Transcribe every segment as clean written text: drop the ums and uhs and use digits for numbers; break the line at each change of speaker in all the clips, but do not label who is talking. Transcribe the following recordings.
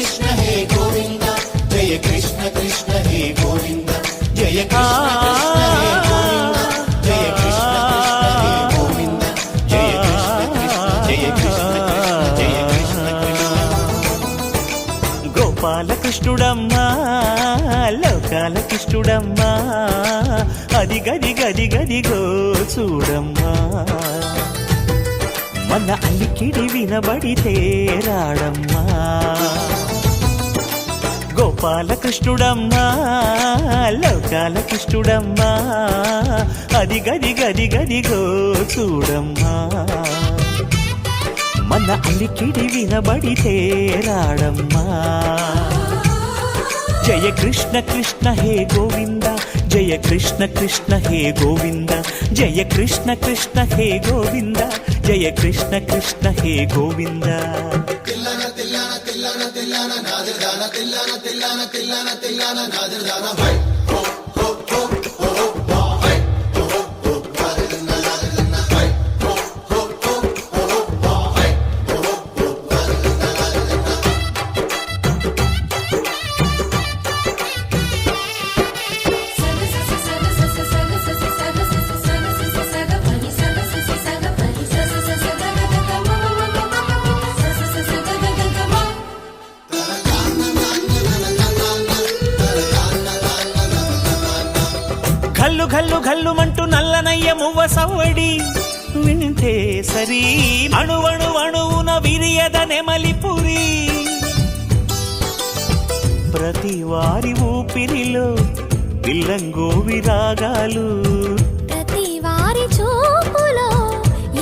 కృష్ణ హే గోవింద జయ కృష్ణ కృష్ణ హే గోవింద జయ కృష్ణ కృష్ణ హే గోవింద జయ కృష్ణ కృష్ణ హే గోవింద జయ కృష్ణ కృష్ణ జయ కృష్ణ కృష్ణ జయ కృష్ణ కృష్ణ. గోపాలకృష్ణుడమ్మా లోకాల కృష్ణుడమ్మా అది గది గది గదిగో చూడమ్మా మన అలికిడి వినబడితే రాడమ్మా గోపాలకృష్ణుడమ్మా లోకాల కృష్ణుడమ్మా అది గది గది గదిగో చూడమ్మా మన అలికిడి వినబడితే రాడమ్మా జయ కృష్ణ కృష్ణ హే గోవింద జయ కృష్ణ కృష్ణ హే గోవింద జయ కృష్ణ కృష్ణ హే గోవింద జయ కృష్ణ కృష్ణ హే గోవింద. తిల్లన తిల్లన తిల్లన తిల్లన నాదిర్దాన తిల్లన తిల్లన తిల్లన తిల్లన నాదిర్దాన హై హో హో హో హో హో హై హో హో హో నాదిర్దాన నాదిర్దాన హై హో హో హో హో హో హై హో హో హో నాదిర్దాన. ఘల్లు ఘల్లు ఘల్లుమంటూ నల్లనయ్య మువ్వ సవ్వడి వింటే సరి అణువణు అణువున విరియద నెమలిపురి ప్రతి వారి ఊపిరిలో పిల్లంగో విరాగాలు
ప్రతి వారి చూపులో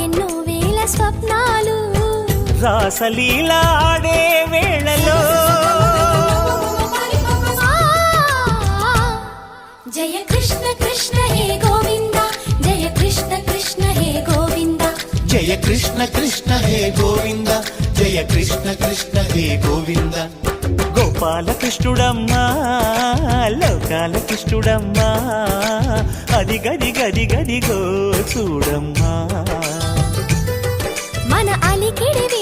ఎన్నో వేల స్వప్నాలు
రాసలీల ఆడే వేళలో
జయ కృష్ణ కృష్ణ హే గోవింద జయ కృష్ణ కృష్ణ హే గోవింద
జయ కృష్ణ కృష్ణ హే గోవింద జయ కృష్ణ కృష్ణ హే గోవింద. గోపాలకృష్ణుడమ్మా లోకాల కృష్ణుడమ్మా అది గది గది గదిగో చూడమ్మా
మన అలికిడి